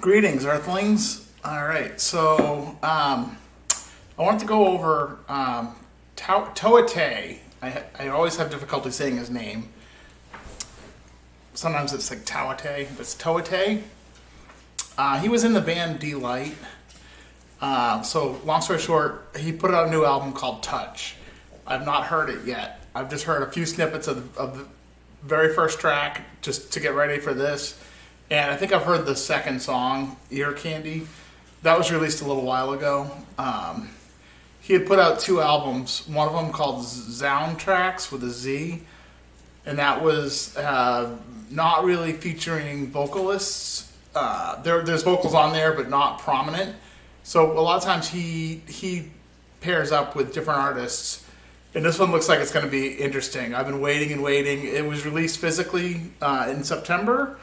Greetings, Earthlings. All right, so I want to go over Towa Tei. I always have difficulty saying his name. Sometimes it's like Towa Tei, but it's Towa Tei. He was in the band D-Light. So long story short, he put out a new album called Touch. I've not heard it yet. I've just heard a few snippets of the very first track just to get ready for this. And I think I've heard the second song, Ear Candy. That was released a little while ago. He had put out two albums, one of them called Soundtracks with a Z. And that was not really featuring vocalists. There's vocals on there, but not prominent. So a lot of times he pairs up with different artists. And this one looks like it's going to be interesting. I've been waiting and waiting. It was released physically in September.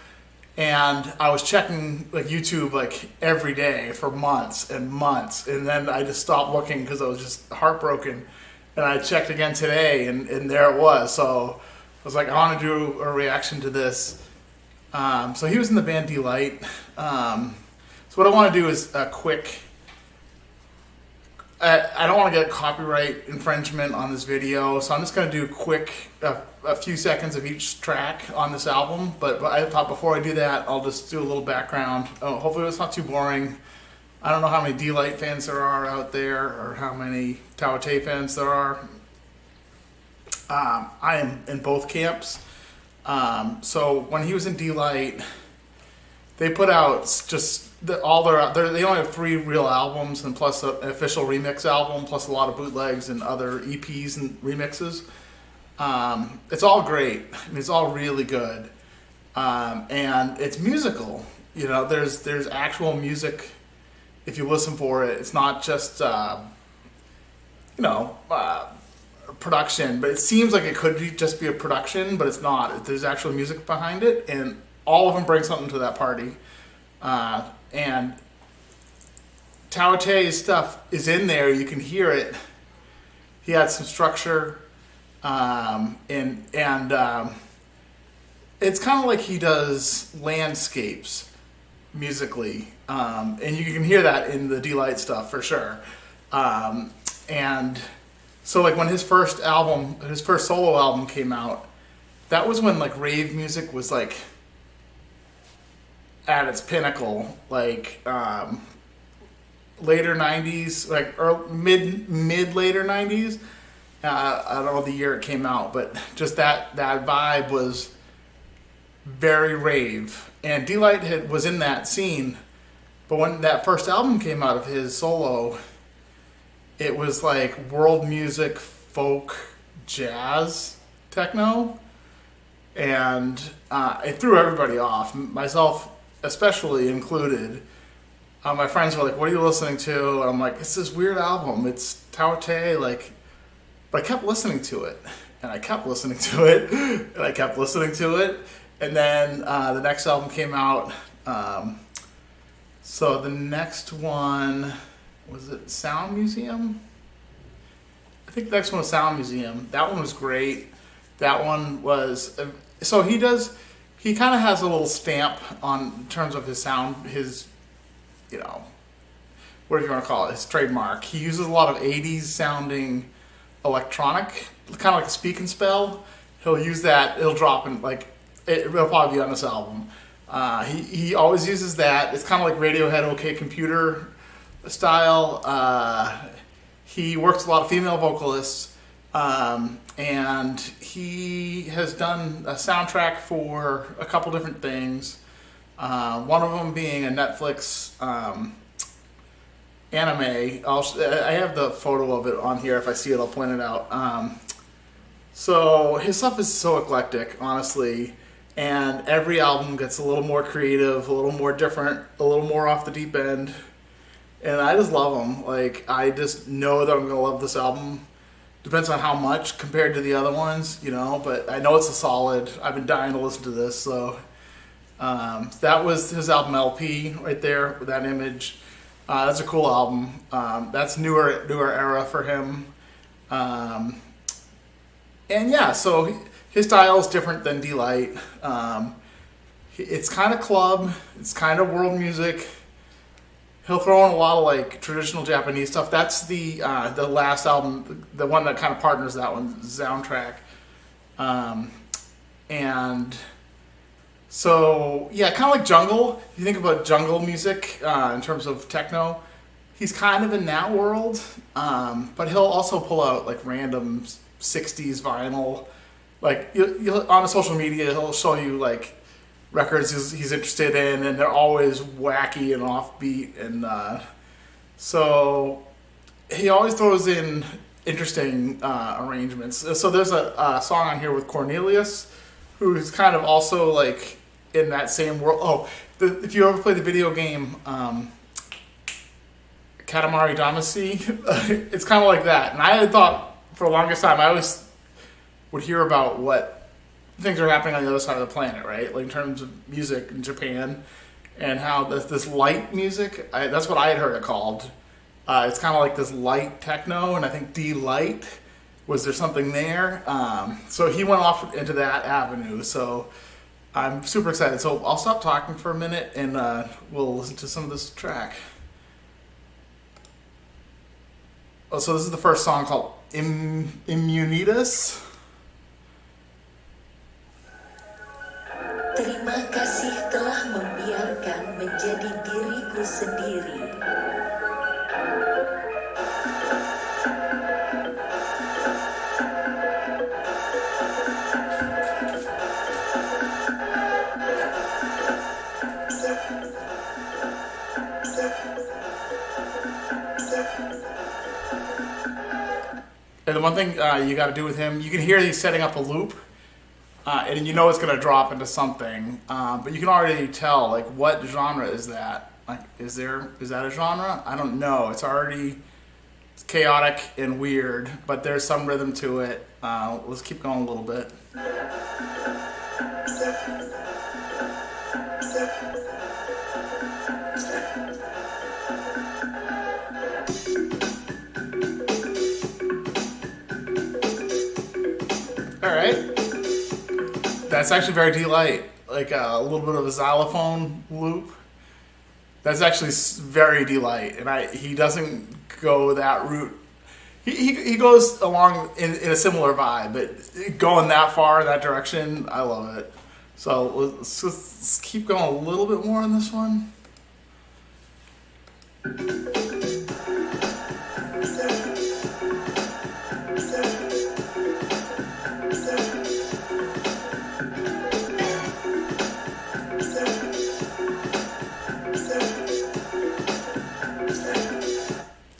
And I was checking like YouTube like every day for months and months. And then I just stopped looking because I was just heartbroken. And I checked again today and there it was. So I was like, I want to do a reaction to this. So he was in the band D-Light. So what I want to do is a quick... I don't want to get copyright infringement on this video, so I'm just going to do a few seconds of each track on this album. But I thought before I do that, I'll just do a little background. Oh, hopefully it's not too boring. I don't know how many D-Light fans there are out there, or how many Towa Tei fans there are. I am in both camps. So when he was in D-Light, they put out just they only have 3 real albums and plus an official remix album, plus a lot of bootlegs and other EPs and remixes. It's all great. I mean, it's all really good, and it's musical. You know, there's actual music if you listen for it. It's not just production, but it seems like it could just be a production, but it's not. There's actual music behind it, and all of them bring something to that party. And Towa Tei's stuff is in there. You can hear it. He had some structure, and it's kind of like he does landscapes musically, and you can hear that in the D-Light stuff for sure. And so, like when his first solo album came out, that was when like rave music was like at its pinnacle, like later 90s, like mid later 90s. I don't know the year it came out, but just that vibe was very rave. And D-Light was in that scene, but when that first album came out of his solo, it was like world music, folk, jazz, techno, and it threw everybody off, myself especially included. My friends were like, "What are you listening to?" And I'm like, "It's this weird album. It's Towa Tei." Like, but I kept listening to it, and I kept listening to it, and I kept listening to it, and then the next album came out. So the next one was it Sound Museum? I think the next one was Sound Museum. That one was great. That one was so he kind of has a little stamp on in terms of his sound, his, whatever you want to call it, his trademark. He uses a lot of 80s sounding electronic, kind of like a speak and spell. He'll use that, it'll drop in, like, it'll probably be on this album. He always uses that. It's kind of like Radiohead OK Computer style. He works with a lot of female vocalists. And he has done a soundtrack for a couple different things. One of them being a Netflix anime. I have the photo of it on here. If I see it, I'll point it out. So his stuff is so eclectic, honestly. And every album gets a little more creative, a little more different, a little more off the deep end. And I just love him. Like, I just know that I'm going to love this album. Depends on how much compared to the other ones, but I know it's a solid. I've been dying to listen to this, so that was his album LP right there with that image. That's a cool album. That's newer era for him. And yeah, so his style is different than D-Light. It's kind of club. It's kind of world music. He'll throw in a lot of like traditional Japanese stuff. That's the last album, the one that kind of partners that one, Soundtrack. And so yeah, kind of like jungle. If you think about jungle music in terms of techno, he's kind of in that world. But he'll also pull out like random '60s vinyl. Like you'll on social media, he'll show you like records he's interested in, and they're always wacky and offbeat, and so he always throws in interesting arrangements. So there's a song on here with Cornelius, who's kind of also like in that same world. Oh, if you ever play the video game Katamari Damacy, it's kind of like that. And I had thought for the longest time, I always would hear about what things are happening on the other side of the planet, right? Like in terms of music in Japan, and how this light music, that's what I had heard it called. It's kind of like this light techno, and I think D-Light, was there something there? So he went off into that avenue, so I'm super excited. So I'll stop talking for a minute, and we'll listen to some of this track. Oh, so this is the first song called Immunitas. Terima kasih telah membiarkan menjadi diriku sendiri. And the one thing you got to do with him, you can hear he's setting up a loop. And you know it's going to drop into something, but you can already tell, like, what genre is that? Like, is that a genre? I don't know. It's already chaotic and weird, but there's some rhythm to it. Let's keep going a little bit. All right. That's actually very D-Light, like a little bit of a xylophone loop. That's actually very D-Light, and he doesn't go that route. He goes along in a similar vibe, but going that far, that direction, I love it. So let's keep going a little bit more on this one.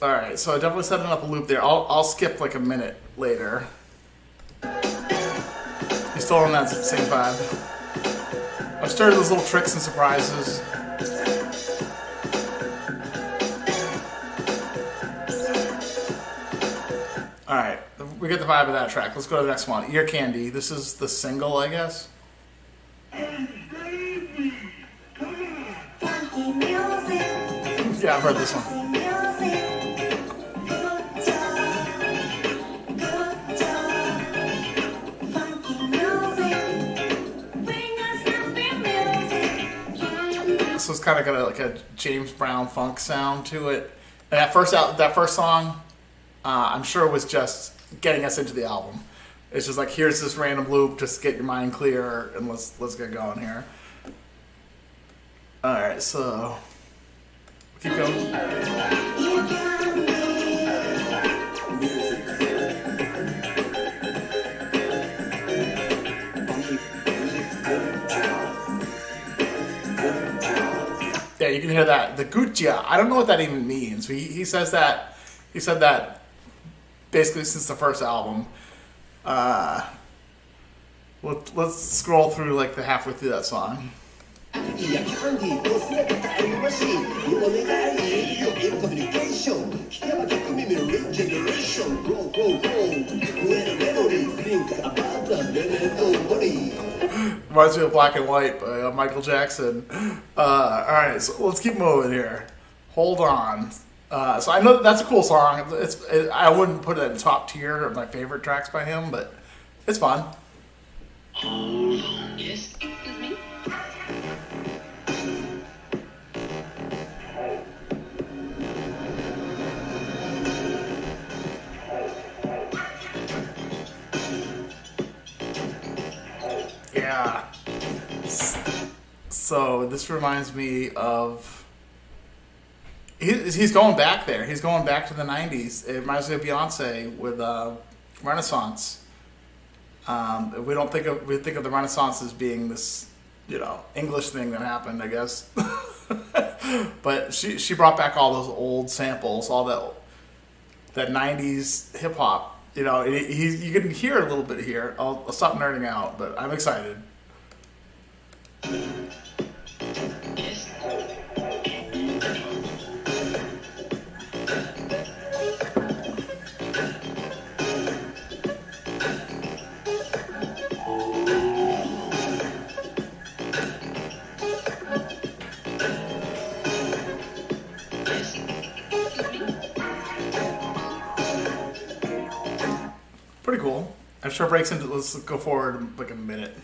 All right, so I definitely setting up a loop there. I'll skip like a minute later. He's still on that same vibe. I've started those little tricks and surprises. All right, we get the vibe of that track. Let's go to the next one. Ear Candy. This is the single, I guess. Yeah, I've heard this one. So it's kind of got like a James Brown funk sound to it. And that first song, I'm sure was just getting us into the album. It's just like, here's this random loop, just get your mind clear, and let's get going here. All right, so keep going. Yeah, you can hear that. The Guccia. I don't know what that even means. He says that. He said that basically since the first album. Let's scroll through like the halfway through that song. Reminds me of Black and White by Michael Jackson. Alright, so let's keep moving here. Hold on. So I know that's a cool song. I wouldn't put it in top tier of my favorite tracks by him, but it's fun. Yes, excuse me. So this reminds me of he's going back there. He's going back to the '90s. It reminds me of Beyonce with Renaissance. We think of the Renaissance as being this, English thing that happened, I guess. But she brought back all those old samples, all that '90s hip hop. You can hear it a little bit here. I'll stop nerding out, but I'm excited. Pretty cool. I'm sure it breaks into. Let's go forward like a minute.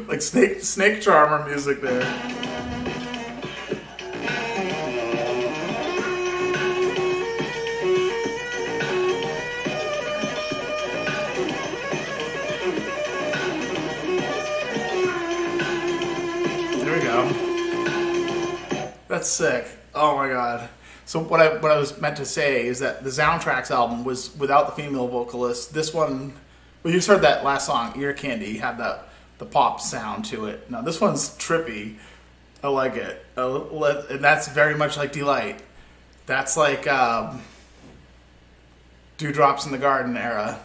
Like snake charmer music there. There we go. That's sick. Oh my god. So what I was meant to say is that the Soundtracks album was without the female vocalist. This one, well, you just heard that last song, Ear Candy, had the pop sound to it. Now this one's trippy. I like it. And that's very much like Delight. That's like Dewdrops in the Garden era.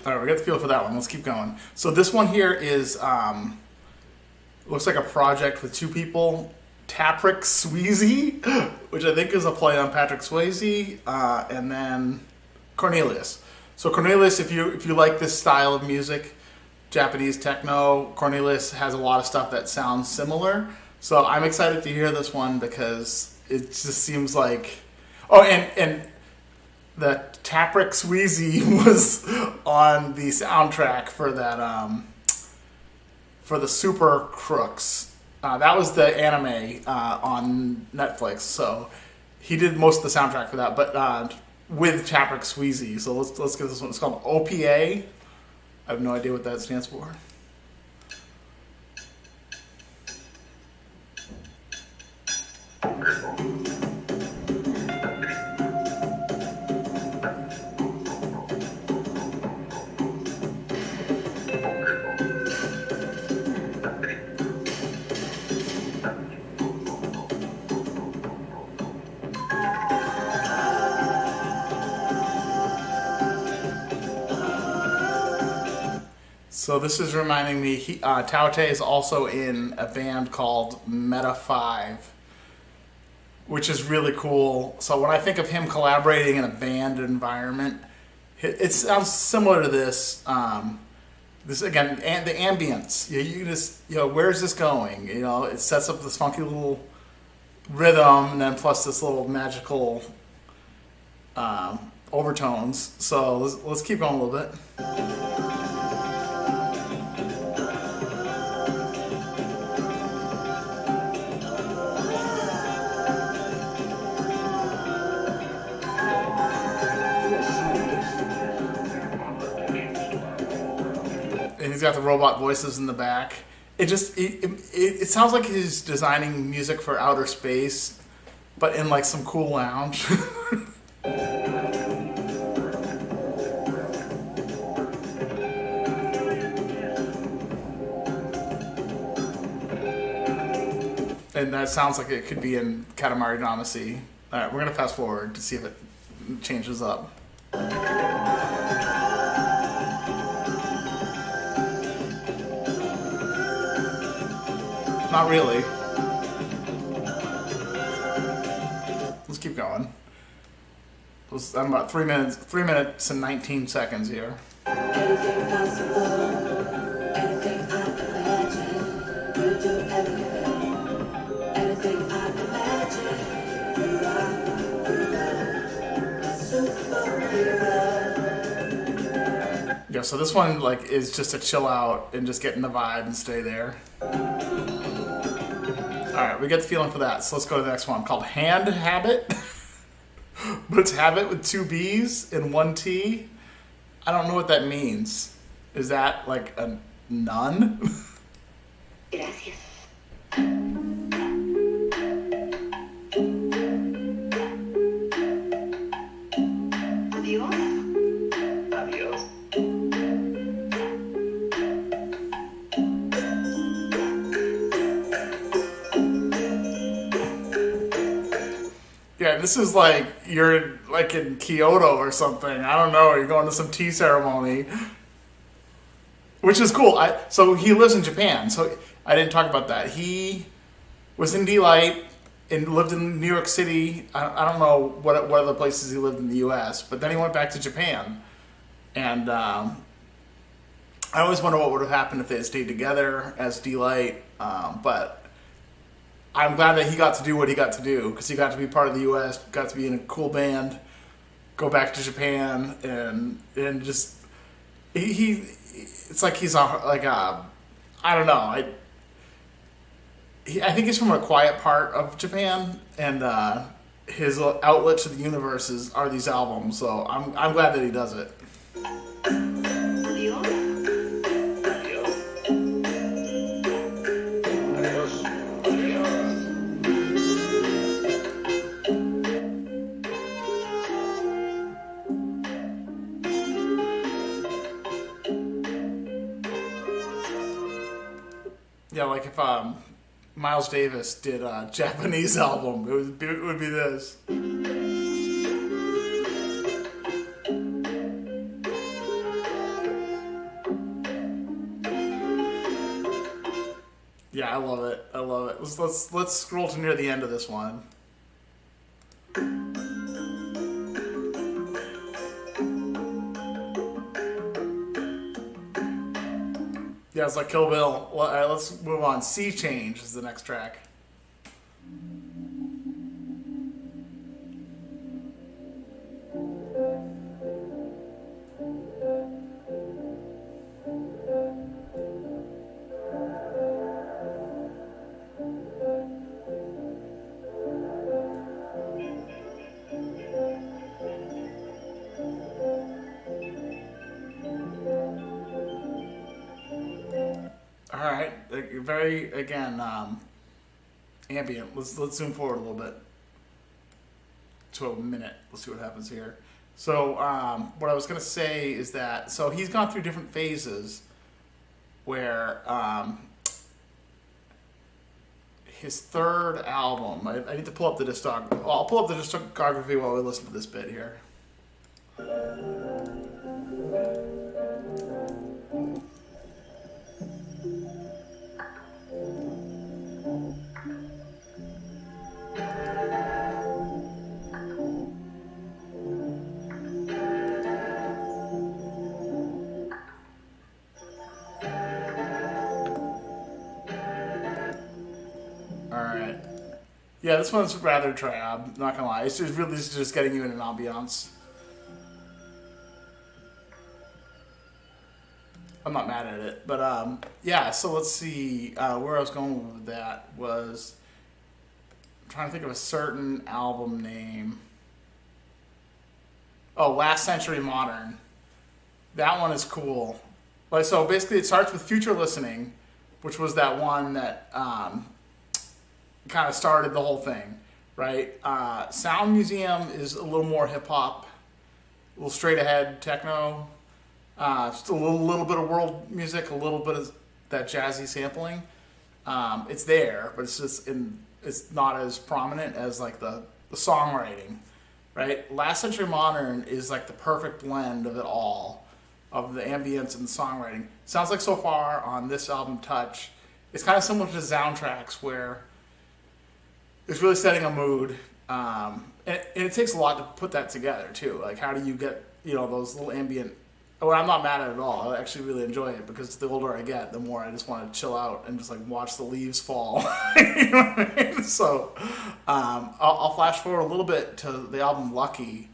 Alright, we got the feel for that one. Let's keep going. So this one here is looks like a project with two people. Taprick Sweezy, which I think is a play on Patrick Swayze, and then Cornelius. So Cornelius, if you like this style of music, Japanese techno, Cornelius has a lot of stuff that sounds similar. So I'm excited to hear this one because it just seems like... Oh, and the Taprick Sweezy was on the soundtrack for that for the Super Crooks. That was the anime on Netflix. So he did most of the soundtrack for that, but with Taprick Sweezy. So let's get this one. It's called OPA. I have no idea what that stands for. So this is reminding me, Towa Tei is also in a band called Meta 5, which is really cool. So when I think of him collaborating in a band environment, it sounds similar to this. This again, and the ambience. You just, where's this going? It sets up this funky little rhythm, and then plus this little magical overtones. So let's keep going a little bit. And he's got the robot voices in the back. It sounds like he's designing music for outer space, but in like some cool lounge. And that sounds like it could be in Katamari Damacy. Alright, we're gonna fast forward to see if it changes up. Not really. Let's keep going. I'm about 3 minutes and 19 seconds here. Anything possible, anything I imagine, you do everything, anything I imagine, you are a superhero. Yeah, so this one like is just to chill out and just get in the vibe and stay there. All right, we get the feeling for that. So let's go to the next one called Hand Habit. But it's habit with two B's and one T. I don't know what that means. Is that like a nun? Gracias. Adiós. Adiós. Yeah, this is like you're like in Kyoto or something. I don't know. You're going to some tea ceremony, which is cool. So he lives in Japan. So I didn't talk about that. He was in D-Light and lived in New York City. I don't know what other places he lived in the U.S., but then he went back to Japan. And I always wonder what would have happened if they had stayed together as D-Light. But I'm glad that he got to do what he got to do because he got to be part of the U.S., got to be in a cool band, go back to Japan, and just he it's like he's like a I don't know I think he's from a quiet part of Japan, and his outlet to the universe are these albums. So I'm glad that he does it. Adiós. Adiós. Adiós. Adiós. Yeah, like if Miles Davis did a Japanese album, it would be this. Yeah, I love it. I love it. Let's scroll to near the end of this one. Yeah, it's like Kill Bill. All right, let's move on. Sea Change is the next track. All right, very again ambient. Let's zoom forward a little bit to a minute. Let's see what happens here. So what I was gonna say is that he's gone through different phases where his third album. I need to pull up the discography. Well, I'll pull up the discography while we listen to this bit here. Alright. Yeah, this one's rather drab, not gonna lie. It's just getting you in an ambiance. I'm not mad at it. But yeah, so let's see. Where I was going with that was I'm trying to think of a certain album name. Oh, Last Century Modern. That one is cool. Like, so basically it starts with Future Listening, which was that one that kind of started the whole thing, right? Sound Museum is a little more hip hop, a little straight ahead techno, just a little bit of world music, a little bit of that jazzy sampling. It's there, but it's not as prominent as like the songwriting, right? Last Century Modern is like the perfect blend of it all, of the ambience and the songwriting. Sounds like so far on this album, Touch, it's kind of similar to Soundtracks where it's really setting a mood, and it takes a lot to put that together too. Like, how do you get those little ambient? Oh, I'm not mad at it at all. I actually really enjoy it because the older I get, the more I just want to chill out and just like watch the leaves fall. You know what I mean? So I'll flash forward a little bit to the album Lucky.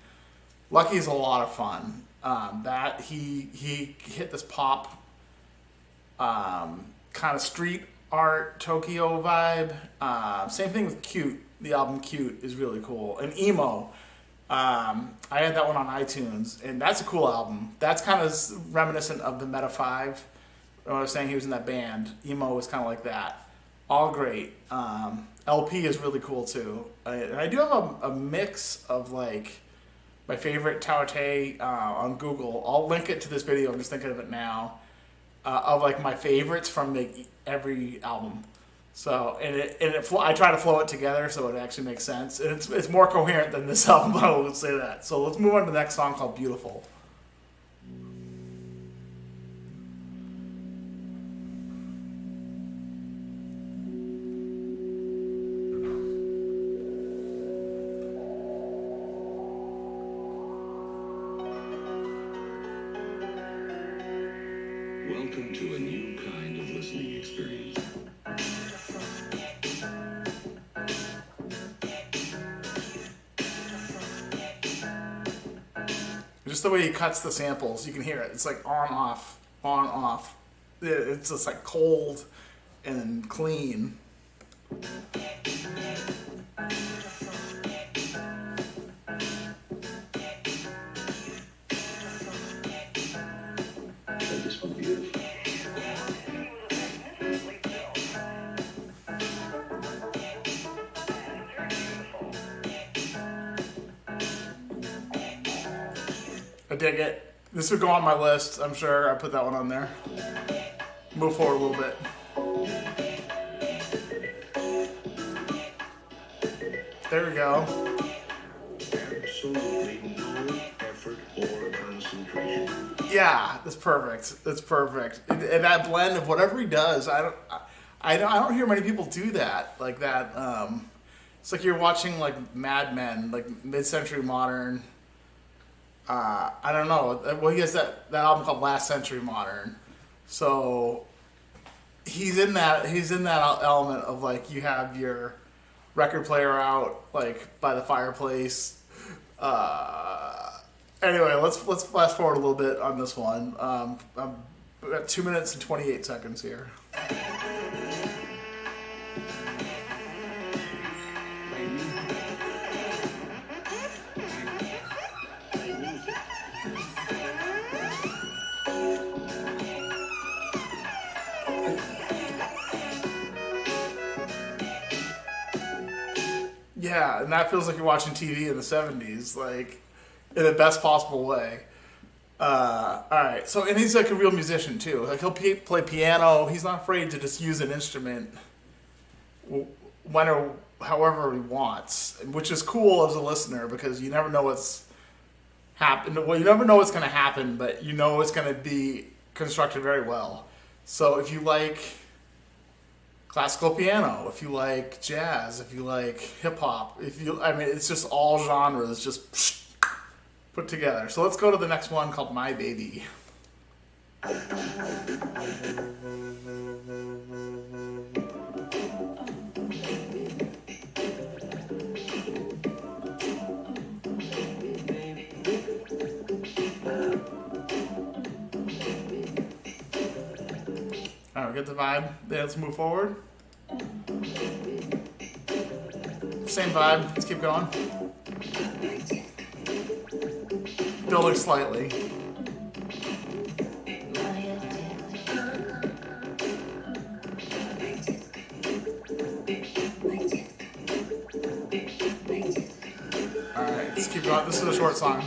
Lucky is a lot of fun. That he hit this pop, kind of street art Tokyo vibe. Same thing with Cute. The album Cute is really cool. And Emo. I had that one on iTunes, and that's a cool album. That's kind of reminiscent of the Meta 5. When I was saying he was in that band. Emo was kind of like that. All great. LP is really cool too. I do have a mix of like my favorite Towa Tei on Google. I'll link it to this video. I'm just thinking of it now. Of like my favorites from every album. So I try to flow it together so it actually makes sense. And it's more coherent than this album. I will say that. So let's move on to the next song called Beautiful. Welcome to a new kind of listening experience. Just the way he cuts the samples, you can hear it. It's like on, off, on, off. It's just like cold and clean. This one beautiful. I dig it. This would go on my list. I'm sure I put that one on there. Move forward a little bit. There we go. Absolutely no effort or concentration. Yeah, that's perfect. That's perfect. And that blend of whatever he does, I don't hear many people do that like that. It's like you're watching like Mad Men, like mid-century modern. I don't know. Well, he has that album called Last Century Modern. So he's in that element of like you have your record player out like by the fireplace. Anyway, let's fast forward a little bit on this one. I'm at 2 minutes and 28 seconds here. Yeah, and that feels like you're watching TV in the 70s, like in the best possible way. All right, so and he's like a real musician too. Like he'll play piano. He's not afraid to just use an instrument when or however he wants, which is cool as a listener because you never know what's happen. Well, you never know what's going to happen, but you know it's going to be constructed very well. So if you like classical piano, if you like jazz, if you like hip hop, it's just all genres just put together. So let's go to the next one called My Baby. All right, get the vibe. Yeah, let's move forward. Same vibe. Let's keep going. Building slightly. Alright, let's keep going. This is a short song.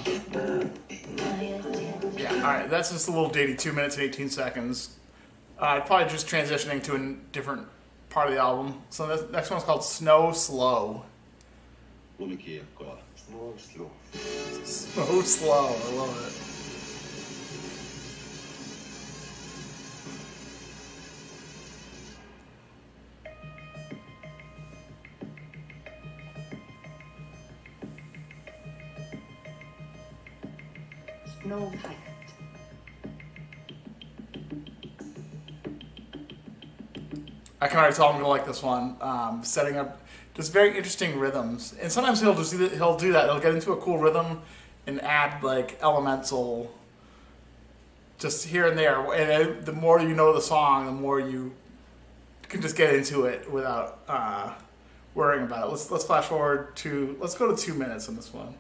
Yeah, alright, that's just a little dated, 2 minutes and 18 seconds. Probably just transitioning to a different part of the album. So the next one's called Snow Slow. Snow slow. So slow, I love it. Snow I can already tell I'm gonna like this one. Setting up just very interesting rhythms, and sometimes he'll do that. He'll get into a cool rhythm and add like elemental just here and there. And the more you know the song, the more you can just get into it without worrying about it. Let's flash forward to, let's go to 2 minutes on this one.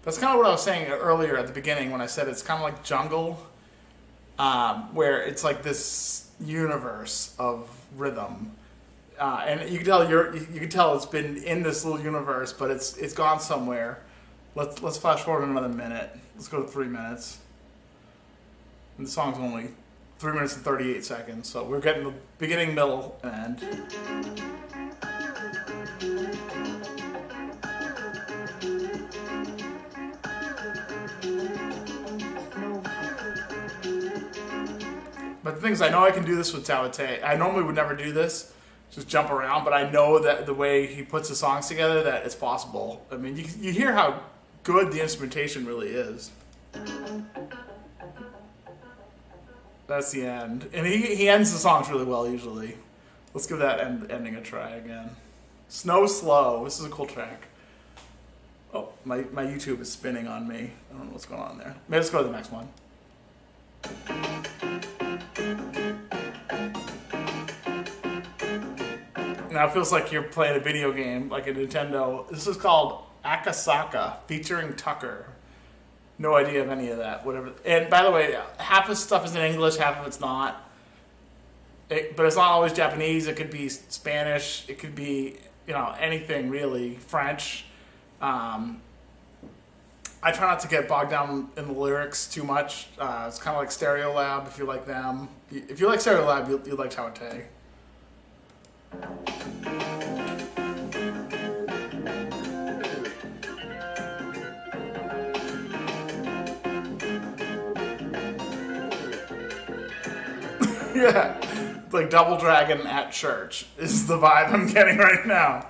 That's kind of what I was saying earlier at the beginning when I said it's kind of like jungle, where it's like this universe of rhythm, and you can tell you can tell it's been in this little universe, but it's gone somewhere. Let's flash forward another minute. Let's go to 3 minutes, and the song's only 3 minutes and 38 seconds, so we're getting the beginning, middle, and end. But the thing is, I know I can do this with Towa Tei. I normally would never do this, just jump around, but I know that the way he puts the songs together, that it's possible. I mean, you hear how good the instrumentation really is. That's the end. And he ends the songs really well, usually. Let's give that ending a try again. Snow Slow. This is a cool track. Oh, my YouTube is spinning on me. I don't know what's going on there. Maybe let's go to the next one. Now it feels like you're playing a video game, like a Nintendo. This is called Akasaka, featuring Tucker. No idea of any of that, whatever. And by the way, half of stuff is in English, half of it's not. But it's not always Japanese. It could be Spanish. It could be, anything really. French. I try not to get bogged down in the lyrics too much. It's kind of like Stereolab, if you like them. If you like Stereolab, you'll like Towa Tei. Yeah, it's like Double Dragon at church is the vibe I'm getting right now.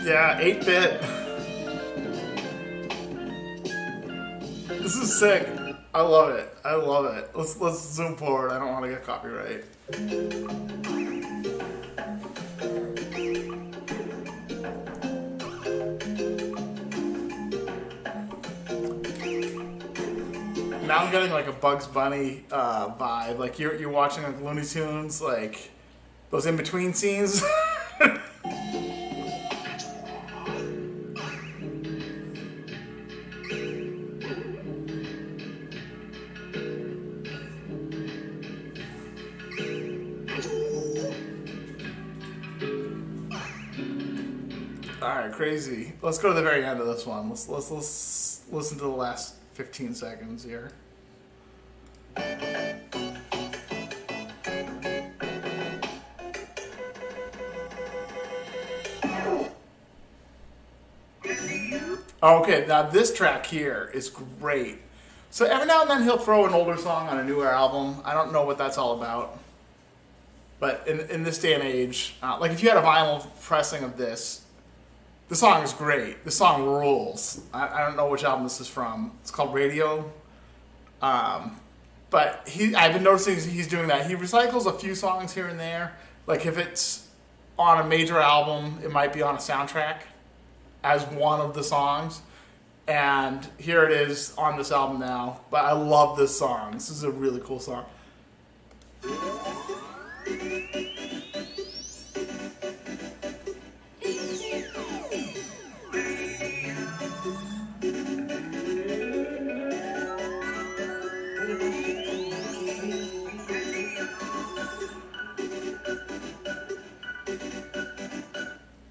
Yeah, 8-bit. This is sick. I love it. I love it. Let's zoom forward. I don't want to get copyright. Now I'm getting like a Bugs Bunny vibe. Like you're watching like Looney Tunes, like those in between scenes. All right, crazy. Let's go to the very end of this one. Let's listen to the last 15 seconds here. Okay, now this track here is great. So every now and then he'll throw an older song on a newer album. I don't know what that's all about. But in this day and age, like if you had a vinyl pressing of this, the song is great. The song rules. I don't know which album this is from. It's called Radio. But I've been noticing he's doing that. He recycles a few songs here and there. Like if it's on a major album, it might be on a soundtrack as one of the songs. And here it is on this album now. But I love this song. This is a really cool song.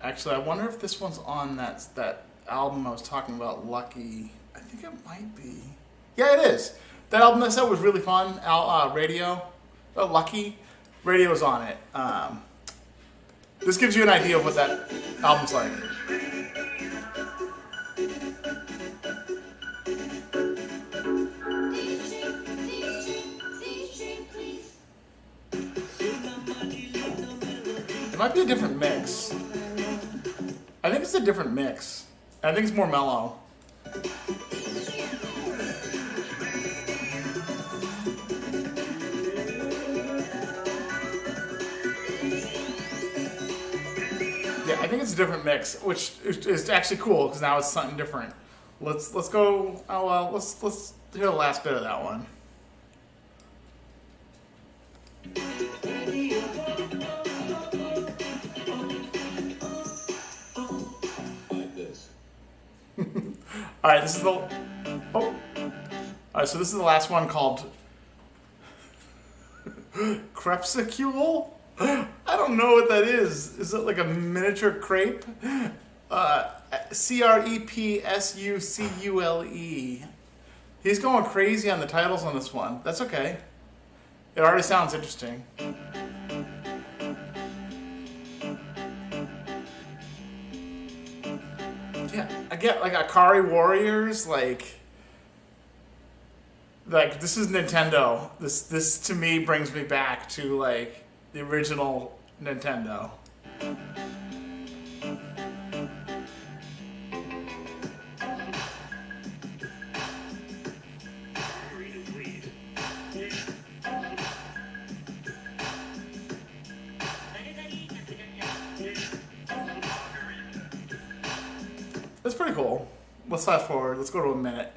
Actually, I wonder if this one's on that album I was talking about, Lucky. I think it might be. Yeah, it is. That album I said was really fun. Radio. Lucky. Radio's on it. This gives you an idea of what that album's like. might be a different mix. I think it's a different mix. I think it's more mellow. Yeah, I think it's a different mix, which is actually cool because now it's something different. Let's go. Oh well, let's hear the last bit of that one. Like this. All right, this is the. Oh. All right, so this is the last one called Crepuscule. I don't know what that is. Is it like a miniature crepe? Crepuscule. He's going crazy on the titles on this one. That's okay. It already sounds interesting. Yeah, I get like Akari Warriors, like this is Nintendo. This to me brings me back to like the original Nintendo. That's pretty cool. Let's fast forward. Let's go to a minute.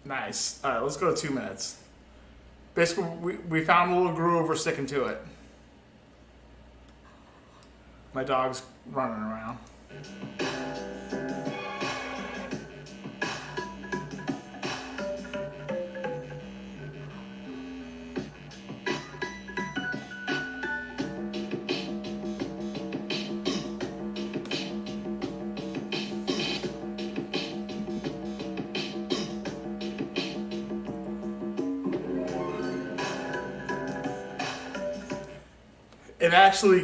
Nice. All right, let's go to 2 minutes. Basically, we found a little groove. We're sticking to it. My dog's running around. It actually,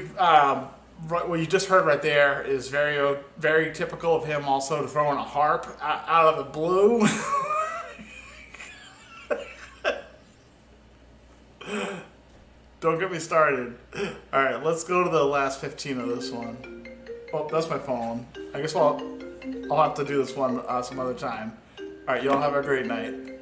what you just heard right there is very, very typical of him. Also, throwing a harp out of the blue. Don't get me started. All right, let's go to the last 15 of this one. Oh, that's my phone. I guess I'll have to do this one some other time. All right, y'all have a great night.